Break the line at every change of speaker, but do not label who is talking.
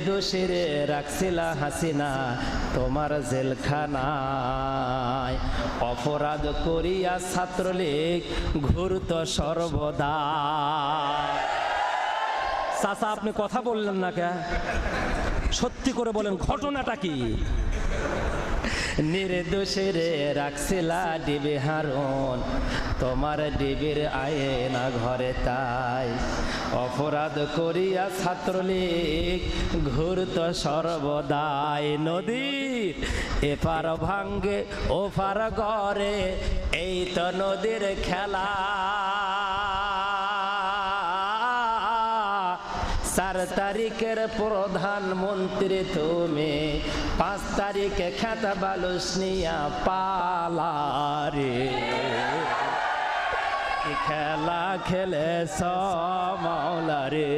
দোষীরে রাখছিলা হাসিনা তোমার জেলখানায়, অপরাধ করিয়া ছাত্রলীগ ঘুরত সর্বদা। চাচা আপনি কথা বললেন না কে? সত্যি করে বলেন ঘটনাটা কি? নির্দোষীরে রাখছিলা ডিবি হারুন তোমার ডিবির আয়না ঘরে, তাই অপরাধ করিয়া ছাত্রলীগ ঘুরত সর্বদাই। নদীর এপার ভাঙ্গে ওপার গড়ে, এই তো নদীর খেলা। 4 তারিখের প্রধানমন্ত্রী তুমি, 5 তারিখে খেতা বালুস নিয়া পালারে। কি খেলা খেলেছ মাওলা রে।